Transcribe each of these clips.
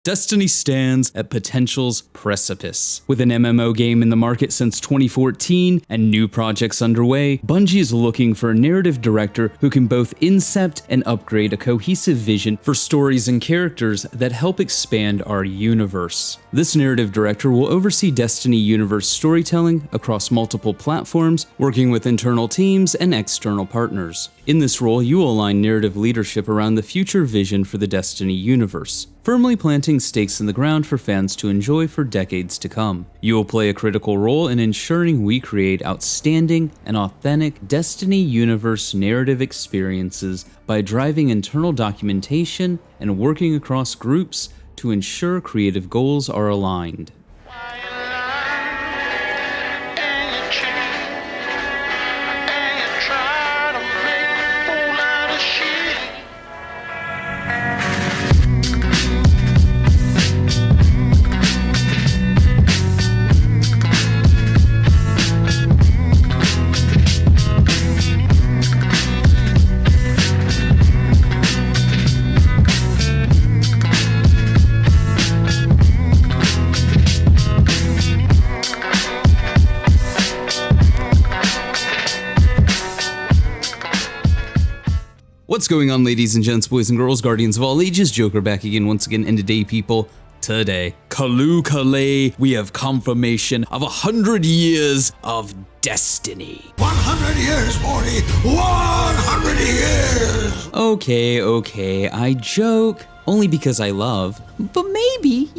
Destiny stands at potential's precipice. With an MMO game in the market since 2014 and new projects underway, Bungie is looking for a narrative director who can both incept and upgrade a cohesive vision for stories and characters that help expand our universe. This narrative director will oversee Destiny universe storytelling across multiple platforms, working with internal teams and external partners. In this role, you will align narrative leadership around the future vision for the Destiny universe, firmly planting stakes in the ground for fans to enjoy for decades to come. You will play a critical role in ensuring we create outstanding and authentic Destiny universe narrative experiences by driving internal documentation and working across groups to ensure creative goals are aligned. What's going on, ladies and gents, boys and girls, guardians of all ages? Joker back again once again, and today, people, today, Kaloo, we have confirmation of 100 years of Destiny. 100 years, Morty! 100 years! Okay, I joke, only because I love, but maybe,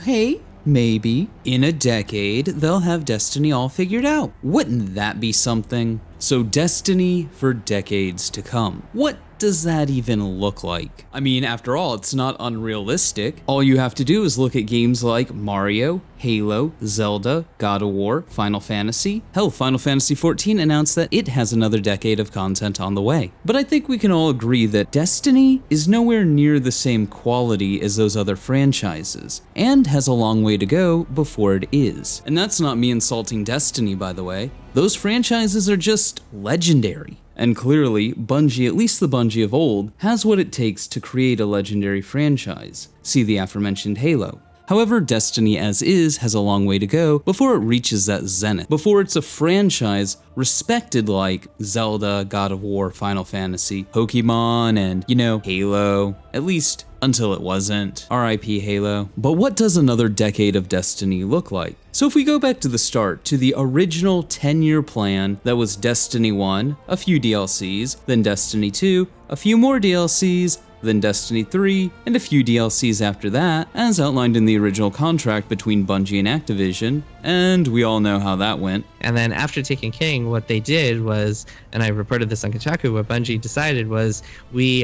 hey, maybe in a decade, they'll have Destiny all figured out. Wouldn't that be something? So Destiny for decades to come. What does that even look like? I mean, after all, it's not unrealistic. All you have to do is look at games like Mario, Halo, Zelda, God of War, Final Fantasy. Hell, Final Fantasy XIV announced that it has another decade of content on the way. But I think we can all agree that Destiny is nowhere near the same quality as those other franchises, and has a long way to go before it is. And that's not me insulting Destiny, by the way. Those franchises are just legendary. And clearly, Bungie, at least the Bungie of old, has what it takes to create a legendary franchise. See the aforementioned Halo. However, Destiny as is has a long way to go before it reaches that zenith, before it's a franchise respected like Zelda, God of War, Final Fantasy, Pokemon, and, Halo, at least until it wasn't. RIP Halo. But what does another decade of Destiny look like? So if we go back to the start, to the original 10-year plan that was Destiny 1, a few DLCs, then Destiny 2, a few more DLCs, then Destiny 3, and a few DLCs after that, as outlined in the original contract between Bungie and Activision, and we all know how that went. And then after Taken King, what they did was, and I reported this on Kotaku, what Bungie decided was, we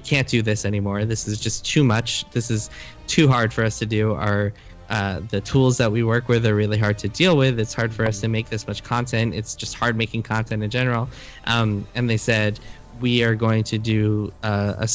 can't do this anymore. This is just too much. This is too hard for us to do. The tools that we work with are really hard to deal with. It's hard for us to make this much content. It's just hard making content in general. And they said, we are going to do a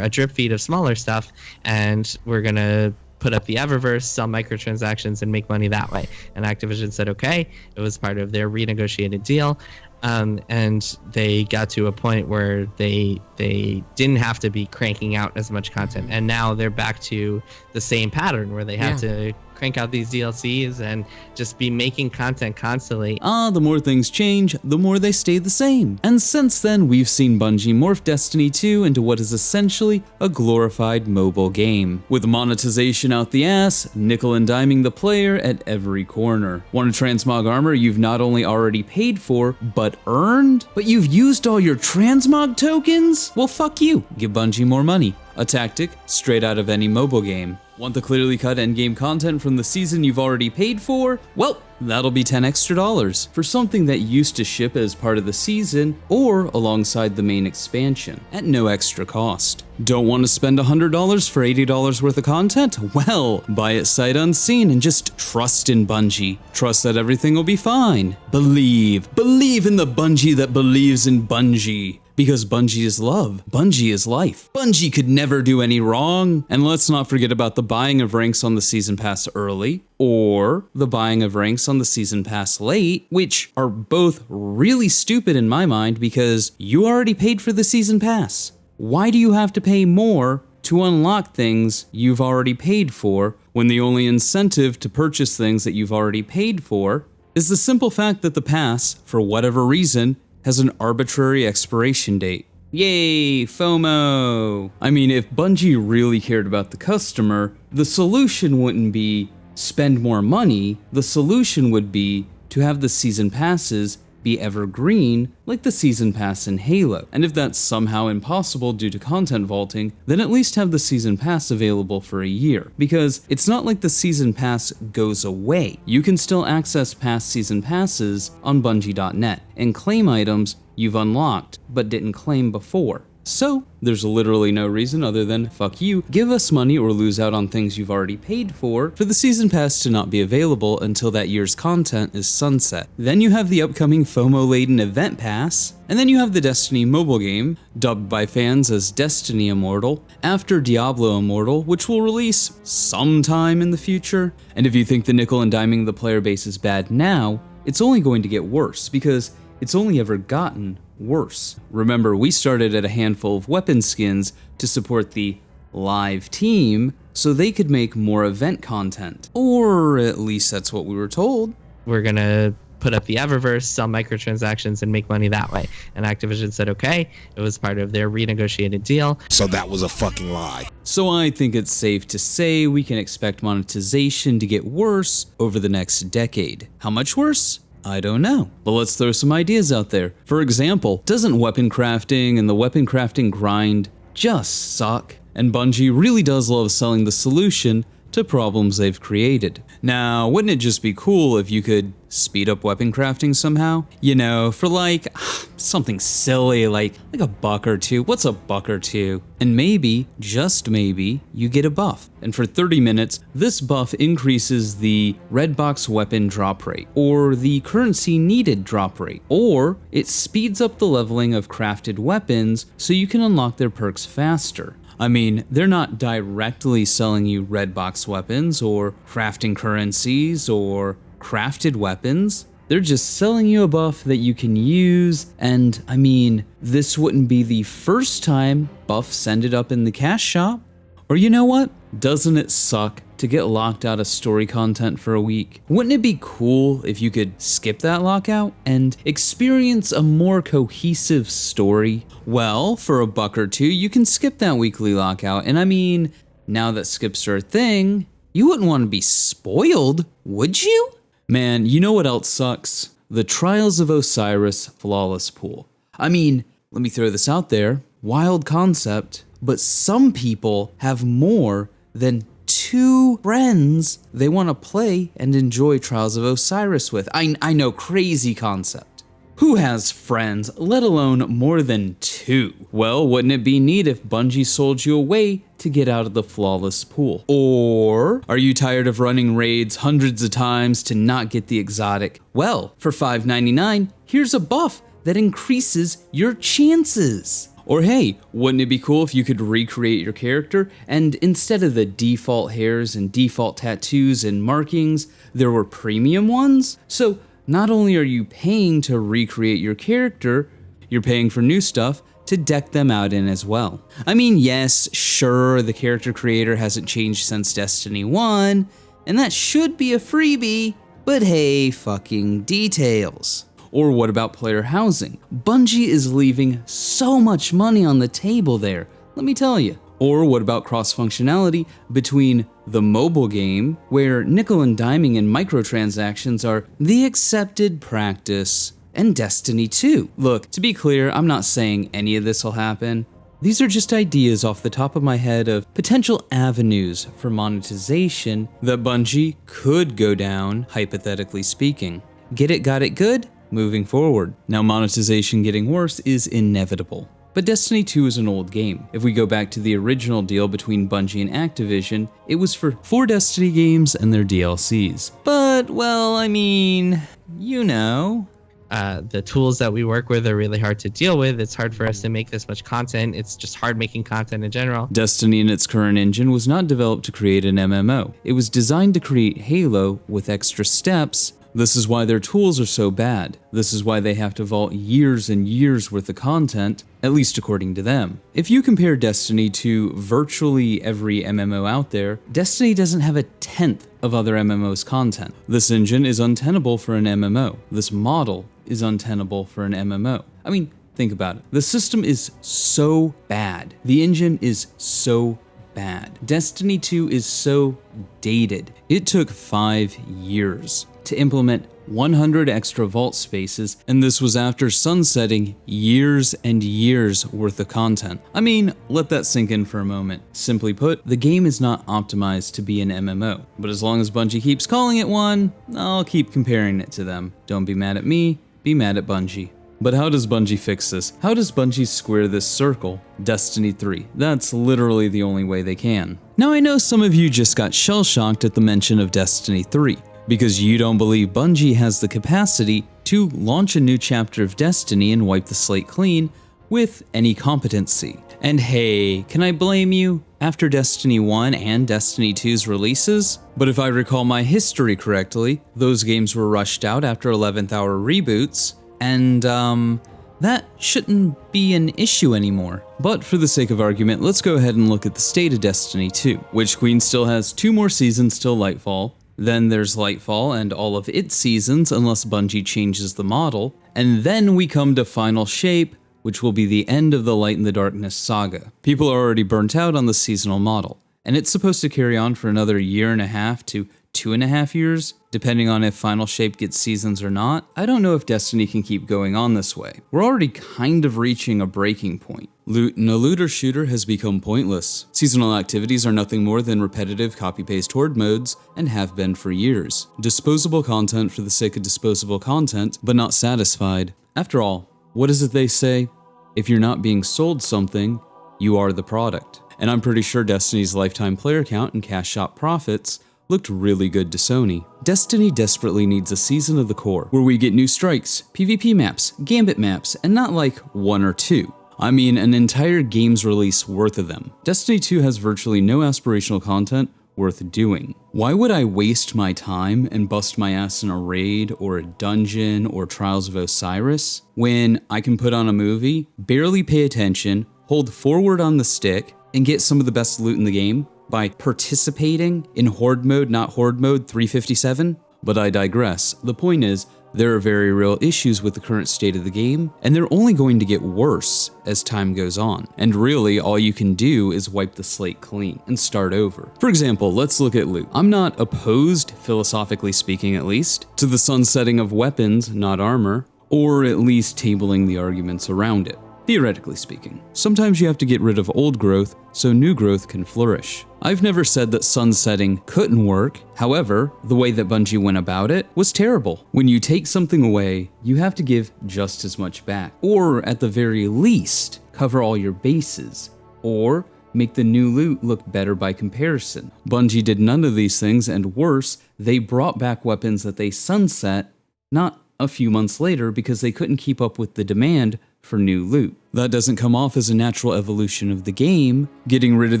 drip feed of smaller stuff, and we're going to put up the Eververse, sell microtransactions, and make money that way. And Activision said, okay. It was part of their renegotiated deal. And they got to a point where they didn't have to be cranking out as much content. And now they're back to the same pattern where they have to crank out these DLCs and just be making content constantly. The more things change, the more they stay the same. And since then, we've seen Bungie morph Destiny 2 into what is essentially a glorified mobile game, with monetization out the ass, nickel and diming the player at every corner. Want a transmog armor you've not only already paid for, but earned? But you've used all your transmog tokens? Well, fuck you. Give Bungie more money. A tactic straight out of any mobile game. Want the clearly cut endgame content from the season you've already paid for? Well, that'll be $10 extra for something that used to ship as part of the season or alongside the main expansion at no extra cost. Don't want to spend $100 for $80 worth of content? Well, buy it sight unseen and just trust in Bungie. Trust that everything will be fine. Believe in the Bungie that believes in Bungie. Because Bungie is love. Bungie is life. Bungie could never do any wrong. And let's not forget about the buying of ranks on the season pass early, or the buying of ranks on the season pass late, which are both really stupid in my mind because you already paid for the season pass. Why do you have to pay more to unlock things you've already paid for, when the only incentive to purchase things that you've already paid for is the simple fact that the pass, for whatever reason, has an arbitrary expiration date. Yay, FOMO! I mean, if Bungie really cared about the customer, the solution wouldn't be spend more money, the solution would be to have the season passes be evergreen like the season pass in Halo. And if that's somehow impossible due to content vaulting, then at least have the season pass available for a year. Because it's not like the season pass goes away. You can still access past season passes on Bungie.net and claim items you've unlocked but didn't claim before. So, there's literally no reason other than, fuck you, give us money or lose out on things you've already paid for the season pass to not be available until that year's content is sunset. Then you have the upcoming FOMO-laden event pass, and then you have the Destiny mobile game, dubbed by fans as Destiny Immortal, after Diablo Immortal, which will release sometime in the future. And if you think the nickel and diming the player base is bad now, it's only going to get worse, because it's only ever gotten worse. Remember, we started at a handful of weapon skins to support the live team so they could make more event content. Or at least that's what we were told. We're gonna put up the Eververse, sell microtransactions, and make money that way. And Activision said okay. It was part of their renegotiated deal. So that was a fucking lie. So I think it's safe to say we can expect monetization to get worse over the next decade. How much worse? I don't know, but let's throw some ideas out there. For example, doesn't weapon crafting and the weapon crafting grind just suck? And Bungie really does love selling the solution to problems they've created. Now, wouldn't it just be cool if you could speed up weapon crafting somehow? You know, for like something silly like a buck or two. What's a buck or two? And maybe, just maybe, you get a buff. And for 30 minutes, this buff increases the red box weapon drop rate, or the currency needed drop rate, or it speeds up the leveling of crafted weapons so you can unlock their perks faster. I mean, they're not directly selling you red box weapons or crafting currencies or crafted weapons. They're just selling you a buff that you can use, and I mean, this wouldn't be the first time buffs ended up in the cash shop. Or you know what? Doesn't it suck to get locked out of story content for a week? Wouldn't it be cool if you could skip that lockout and experience a more cohesive story? Well, for a buck or two, you can skip that weekly lockout, and I mean, now that skips are a thing, you wouldn't want to be spoiled, would you? Man, you know what else sucks? The Trials of Osiris Flawless Pool. I mean, let me throw this out there, wild concept, but some people have more than 2 friends they want to play and enjoy Trials of Osiris with. I know, crazy concept. Who has friends, let alone more than 2? Well, wouldn't it be neat if Bungie sold you a way to get out of the flawless pool? Or are you tired of running raids hundreds of times to not get the exotic? Well, for $5.99, here's a buff that increases your chances. Or hey, wouldn't it be cool if you could recreate your character and instead of the default hairs and default tattoos and markings, there were premium ones? So not only are you paying to recreate your character, you're paying for new stuff to deck them out in as well. I mean, yes, sure, the character creator hasn't changed since Destiny 1, and that should be a freebie, but hey, fucking details. Or what about player housing? Bungie is leaving so much money on the table there, let me tell you. Or what about cross-functionality between the mobile game, where nickel and diming and microtransactions are the accepted practice, and Destiny 2? Look, to be clear, I'm not saying any of this will happen. These are just ideas off the top of my head of potential avenues for monetization that Bungie could go down, hypothetically speaking. Get it, got it good? Moving forward. Now, monetization getting worse is inevitable. But Destiny 2 is an old game. If we go back to the original deal between Bungie and Activision, it was for 4 Destiny games and their DLCs. But, well, I mean, you know. The tools that we work with are really hard to deal with. It's hard for us to make this much content. It's just hard making content in general. Destiny in its current engine was not developed to create an MMO. It was designed to create Halo with extra steps, This is why their tools are so bad. This is why they have to vault years and years worth of content, at least according to them. If you compare Destiny to virtually every MMO out there, Destiny doesn't have a tenth of other MMOs' content. This engine is untenable for an MMO. This model is untenable for an MMO. I mean, think about it. The system is so bad. The engine is so bad. Destiny 2 is so dated. It took 5 years to implement 100 extra vault spaces, and this was after sunsetting years and years worth of content. I mean, let that sink in for a moment. Simply put, the game is not optimized to be an MMO, but as long as Bungie keeps calling it one, I'll keep comparing it to them. Don't be mad at me, be mad at Bungie. But how does Bungie fix this? How does Bungie square this circle? Destiny 3. That's literally the only way they can. Now I know some of you just got shell-shocked at the mention of Destiny 3, because you don't believe Bungie has the capacity to launch a new chapter of Destiny and wipe the slate clean with any competency. And hey, can I blame you? After Destiny 1 and Destiny 2's releases? But if I recall my history correctly, those games were rushed out after 11th hour reboots, and that shouldn't be an issue anymore. But for the sake of argument, let's go ahead and look at the state of Destiny 2. Witch Queen still has 2 more seasons till Lightfall. Then there's Lightfall and all of its seasons unless Bungie changes the model. And then we come to Final Shape, which will be the end of the Light and the Darkness saga. People are already burnt out on the seasonal model, and it's supposed to carry on for another 1.5 to 2.5 years, depending on if Final Shape gets seasons or not. I don't know if Destiny can keep going on this way. We're already kind of reaching a breaking point. Loot in a looter shooter has become pointless. Seasonal activities are nothing more than repetitive copy-paste horde modes and have been for years. Disposable content for the sake of disposable content, but not satisfied. After all, what is it they say? If you're not being sold something, you are the product. And I'm pretty sure Destiny's lifetime player count and cash shop profits looked really good to Sony. Destiny desperately needs a season of the core, where we get new strikes, PvP maps, gambit maps, and not like 1 or 2. I mean an entire game's release worth of them. Destiny 2 has virtually no aspirational content worth doing. Why would I waste my time and bust my ass in a raid or a dungeon or Trials of Osiris when I can put on a movie, barely pay attention, hold forward on the stick, and get some of the best loot in the game by participating in Horde mode, not Horde mode 357? But I digress. The point is, there are very real issues with the current state of the game, and they're only going to get worse as time goes on. And really, all you can do is wipe the slate clean and start over. For example, let's look at loot. I'm not opposed, philosophically speaking at least, to the sunsetting of weapons, not armor, or at least tabling the arguments around it. Theoretically speaking, sometimes you have to get rid of old growth so new growth can flourish. I've never said that sunsetting couldn't work. However, the way that Bungie went about it was terrible. When you take something away, you have to give just as much back. Or at the very least, cover all your bases. Or make the new loot look better by comparison. Bungie did none of these things, and worse, they brought back weapons that they sunset not a few months later because they couldn't keep up with the demand for new loot. That doesn't come off as a natural evolution of the game. Getting rid of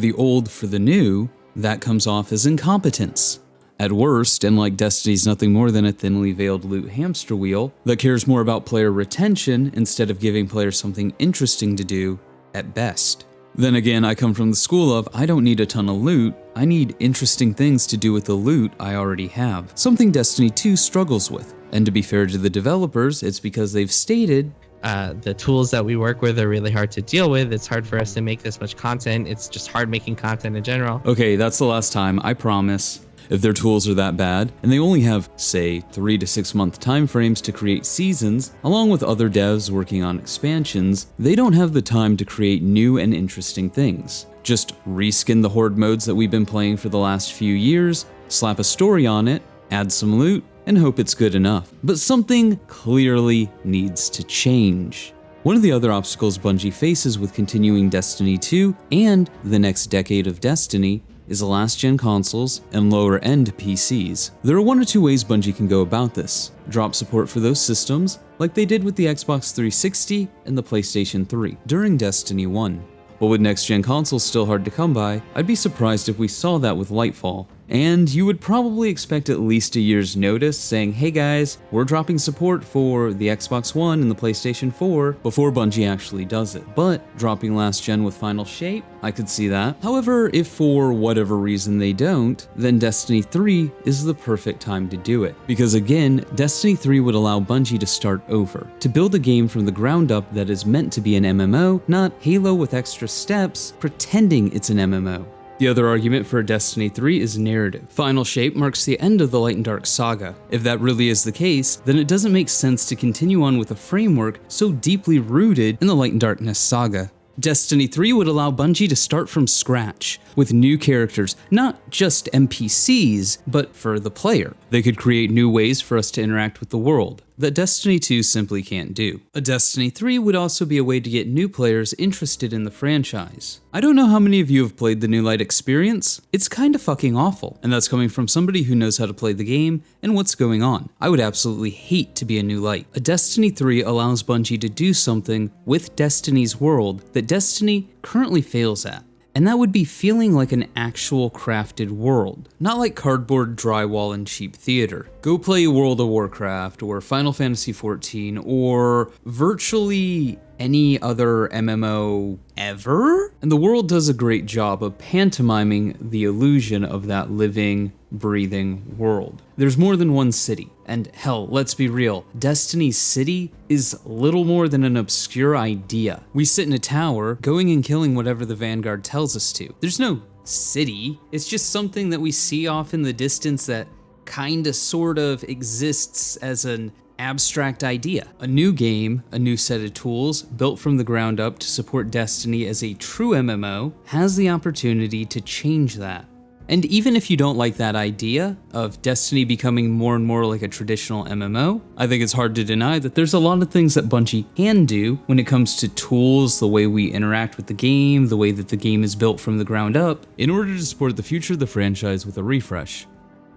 the old for the new, that comes off as incompetence. At worst, and like Destiny's nothing more than a thinly veiled loot hamster wheel that cares more about player retention instead of giving players something interesting to do at best. Then again, I come from the school of, I don't need a ton of loot, I need interesting things to do with the loot I already have. Something Destiny 2 struggles with. And to be fair to the developers, it's because they've stated, the tools that we work with are really hard to deal with. It's hard for us to make this much content. It's just hard making content in general. Okay, that's the last time, I promise. If their tools are that bad, and they only have, say, 3 to 6 month timeframes to create seasons, along with other devs working on expansions, they don't have the time to create new and interesting things. Just reskin the horde modes that we've been playing for the last few years, slap a story on it, add some loot, and hope it's good enough. But something clearly needs to change. One of the other obstacles Bungie faces with continuing Destiny 2 and the next decade of Destiny is the last-gen consoles and lower-end PCs. There are 1 or 2 ways Bungie can go about this. Drop support for those systems, like they did with the Xbox 360 and the PlayStation 3 during Destiny 1. But with next-gen consoles still hard to come by, I'd be surprised if we saw that with Lightfall. and you would probably expect at least a year's notice saying, hey guys, we're dropping support for the Xbox One and the PlayStation 4 before Bungie actually does it. But dropping last gen with Final Shape, I could see that. However, if for whatever reason they don't, then Destiny 3 is the perfect time to do it. Because again, Destiny 3 would allow Bungie to start over, to build a game from the ground up that is meant to be an MMO, not Halo with extra steps pretending it's an MMO. The other argument for Destiny 3 is narrative. Final Shape marks the end of the Light and Dark saga. If that really is the case, then it doesn't make sense to continue on with a framework so deeply rooted in the Light and Darkness saga. Destiny 3 would allow Bungie to start from scratch, with new characters, not just NPCs, but for the player. They could create new ways for us to interact with the world that Destiny 2 simply can't do. A Destiny 3 would also be a way to get new players interested in the franchise. I don't know how many of you have played the New Light experience. It's kinda fucking awful, and that's coming from somebody who knows how to play the game and what's going on. I would absolutely hate to be a New Light. A Destiny 3 allows Bungie to do something with Destiny's world that Destiny currently fails at. And that would be feeling like an actual crafted world, not like cardboard, drywall, and cheap theater. Go play World of Warcraft, or Final Fantasy XIV, or virtually any other MMO ever? And the world does a great job of pantomiming the illusion of that living, breathing world. There's more than one city, and hell, let's be real, Destiny's city is little more than an obscure idea. We sit in a tower, going and killing whatever the Vanguard tells us to. There's no city, it's just something that we see off in the distance that kinda sort of exists as an abstract idea. A new game, a new set of tools, built from the ground up to support Destiny as a true MMO, has the opportunity to change that. And even if you don't like that idea of Destiny becoming more and more like a traditional MMO, I think it's hard to deny that there's a lot of things that Bungie can do when it comes to tools, the way we interact with the game, the way that the game is built from the ground up, in order to support the future of the franchise with a refresh.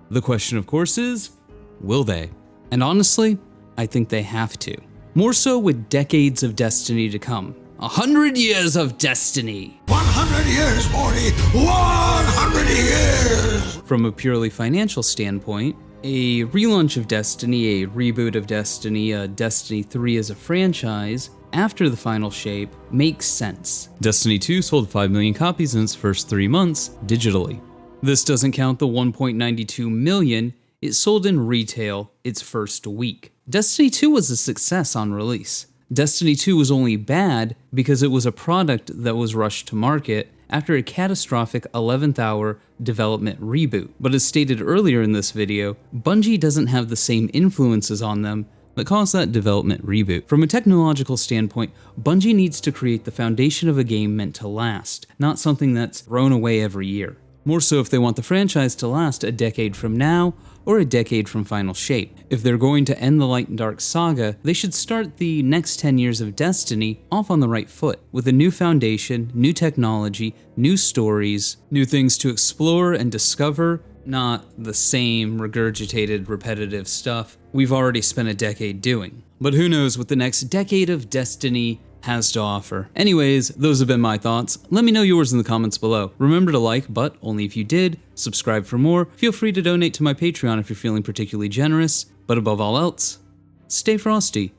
The question, of course, is, will they? And honestly, I think they have to. More so with decades of Destiny to come. 100 years of Destiny! 100 years, Morty! 100 years! From a purely financial standpoint, a relaunch of Destiny, a reboot of Destiny, a Destiny 3 as a franchise, after the Final Shape, makes sense. Destiny 2 sold 5 million copies in its first 3 months, digitally. This doesn't count the 1.92 million it sold in retail its first week. Destiny 2 was a success on release. Destiny 2 was only bad because it was a product that was rushed to market after a catastrophic 11th hour development reboot. But as stated earlier in this video, Bungie doesn't have the same influences on them that caused that development reboot. From a technological standpoint, Bungie needs to create the foundation of a game meant to last, not something that's thrown away every year. More so if they want the franchise to last a decade from now, or a decade from Final Shape. If they're going to end the Light and Dark saga, they should start the next 10 years of Destiny off on the right foot, with a new foundation, new technology, new stories, new things to explore and discover, not the same regurgitated, repetitive stuff we've already spent a decade doing. But who knows what the next decade of Destiny has to offer. Anyways, those have been my thoughts. Let me know yours in the comments below. Remember to like, but only if you did. Subscribe for more. Feel free to donate to my Patreon if you're feeling particularly generous. But above all else, stay frosty.